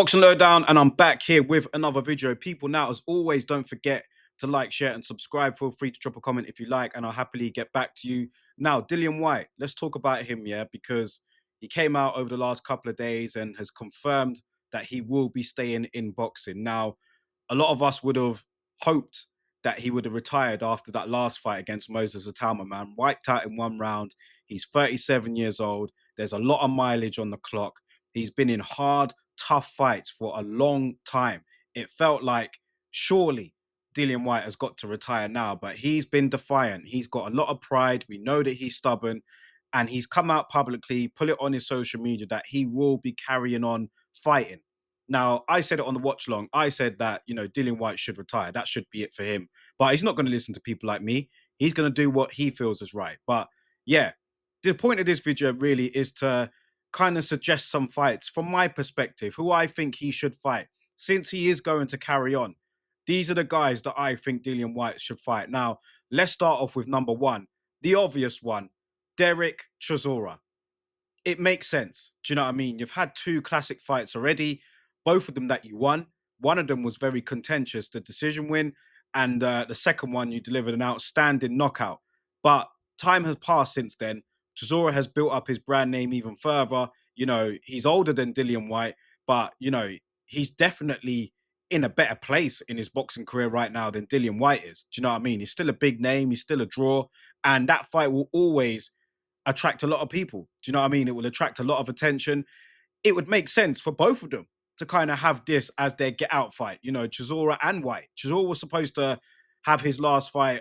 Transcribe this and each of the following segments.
Boxing Lowdown, and I'm back here with another video. People, now, as always, don't forget to like, share, and subscribe. Feel free to drop a comment if you like, and I'll happily get back to you. Now, Dillian White, let's talk about him, yeah, because he came out over the last couple of days and has confirmed that he will be staying in boxing. Now, a lot of us would have hoped that he would have retired after that last fight against Moses Atama, man. Wiped out in one round. He's 37 years old. There's a lot of mileage on the clock. He's been in hard, tough fights for a long time. It felt like surely Dillian White has got to retire now, but he's been defiant. He's got a lot of pride. We know that he's stubborn, and he's come out publicly, put it on his social media that he will be carrying on fighting. Now, I said it on the watch long. I said that, Dillian White should retire. That should be it for him. But he's not going to listen to people like me. He's going to do what he feels is right. But yeah, the point of this video really is to kind of suggest some fights from my perspective, who I think he should fight. Since he is going to carry on, these are the guys that I think Dillian White should fight. Now, let's start off with number one, the obvious one, Derek Chisora. It makes sense. Do you know what I mean? You've had two classic fights already, both of them that you won. One of them was very contentious, the decision win, and the second one you delivered an outstanding knockout. But time has passed since then. Chisora has built up his brand name even further. He's older than Dillian White, but he's definitely in a better place in his boxing career right now than Dillian White is. Do you know what I mean? He's still a big name. He's still a draw, and that fight will always attract a lot of people. Do you know what I mean? It will attract a lot of attention. It would make sense for both of them to kind of have this as their get out fight, Chisora and White. Chisora was supposed to have his last fight.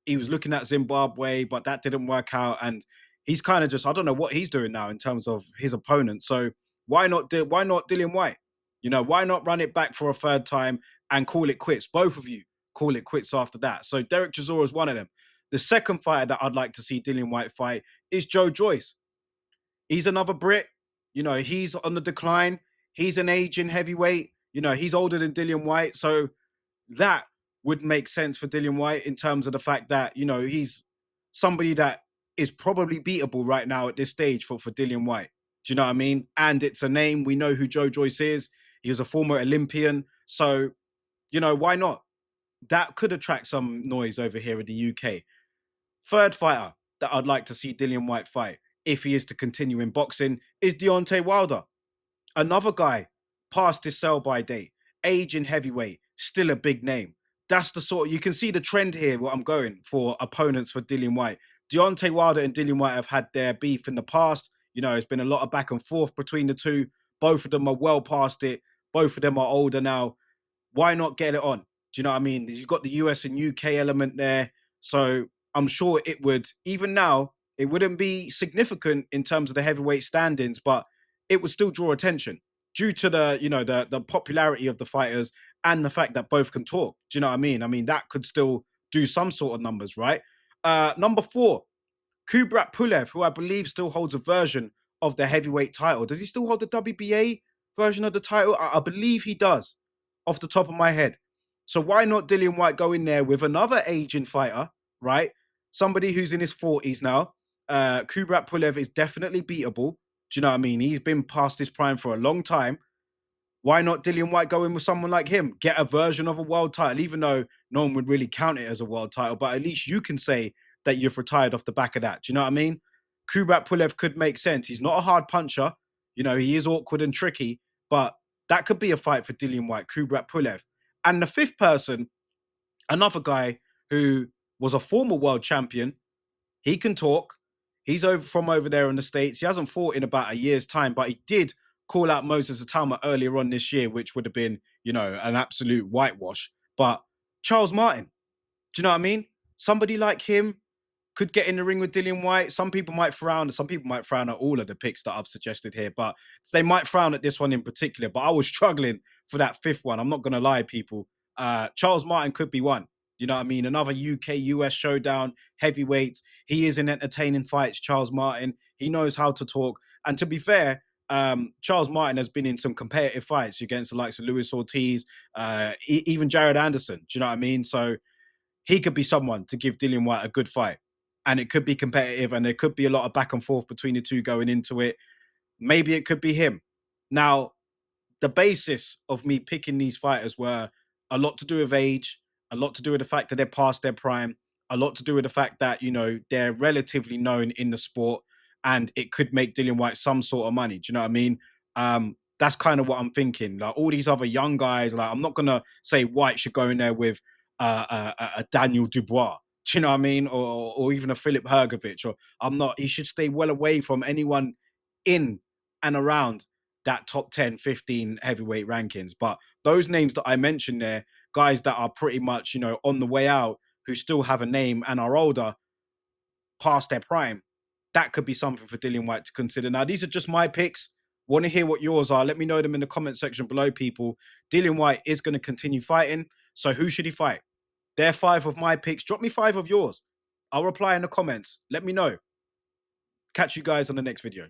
He was looking at Zimbabwe, but that didn't work out. And he's kind of just, I don't know what he's doing now in terms of his opponent. So why not Dillian White? Why not run it back for a third time and call it quits? Both of you call it quits after that. So Derek Chisora is one of them. The second fighter that I'd like to see Dillian White fight is Joe Joyce. He's another Brit. He's on the decline. He's an aging heavyweight. He's older than Dillian White. So that would make sense for Dillian White in terms of the fact that, he's somebody that is probably beatable right now at this stage for Dillian White. Do you know what I mean? And it's a name. We know who Joe Joyce is. He was a former Olympian. So, why not? That could attract some noise over here in the UK. Third fighter that I'd like to see Dillian White fight, if he is to continue in boxing, is Deontay Wilder. Another guy, past his sell-by date, age in heavyweight, still a big name. That's the sort, you can see the trend here, what I'm going for opponents for Dillian White. Deontay Wilder and Dillian White have had their beef in the past. It's been a lot of back and forth between the two. Both of them are well past it. Both of them are older now. Why not get it on? Do you know what I mean? You've got the US and UK element there. So I'm sure it would, even now, it wouldn't be significant in terms of the heavyweight standings, but it would still draw attention due to the popularity of the fighters and the fact that both can talk. Do you know what I mean? I mean, that could still do some sort of numbers, right? Number four, Kubrat Pulev, who I believe still holds a version of the heavyweight title. Does he still hold the WBA version of the title? I believe he does, off the top of my head. So why not Dillian White go in there with another aging fighter, right? Somebody who's in his 40s now. Kubrat Pulev is definitely beatable. Do you know what I mean? He's been past his prime for a long time. Why not Dillian White go in with someone like him? Get a version of a world title, even though no one would really count it as a world title, but at least you can say that you've retired off the back of that. Do you know what I mean? Kubrat Pulev could make sense. He's not a hard puncher. He is awkward and tricky, but that could be a fight for Dillian White, Kubrat Pulev. And the fifth person, another guy who was a former world champion. He can talk. He's over there in the States. He hasn't fought in about a year's time, but he did call out Moses Atama earlier on this year, which would have been, an absolute whitewash. But Charles Martin, do you know what I mean? Somebody like him could get in the ring with Dillian White. Some people might frown. Some people might frown at all of the picks that I've suggested here, but they might frown at this one in particular. But I was struggling for that fifth one. I'm not going to lie, people. Charles Martin could be one. You know what I mean? Another UK, US showdown, heavyweights. He is in entertaining fights, Charles Martin. He knows how to talk. And to be fair, Charles Martin has been in some competitive fights against the likes of Luis Ortiz, even Jared Anderson. Do you know what I mean? So he could be someone to give Dillian White a good fight. And it could be competitive, and there could be a lot of back and forth between the two going into it. Maybe it could be him. Now, the basis of me picking these fighters were a lot to do with age, a lot to do with the fact that they're past their prime, a lot to do with the fact that, you know, they're relatively known in the sport and it could make Dillian White some sort of money. Do you know what I mean? That's kind of what I'm thinking. Like all these other young guys, like I'm not gonna say White should go in there with a Daniel Dubois. Do you know what I mean? Or even a Philip Hergovich. Or I'm not. He should stay well away from anyone in and around that top 10, 15 heavyweight rankings. But those names that I mentioned there, guys that are pretty much, you know, on the way out, who still have a name and are older, past their prime, that could be something for Dillian White to consider. Now, these are just my picks. Want to hear what yours are? Let me know them in the comment section below, people. Dillian White is going to continue fighting. So who should he fight? They're 5 of my picks. Drop me 5 of yours. I'll reply in the comments. Let me know. Catch you guys on the next video.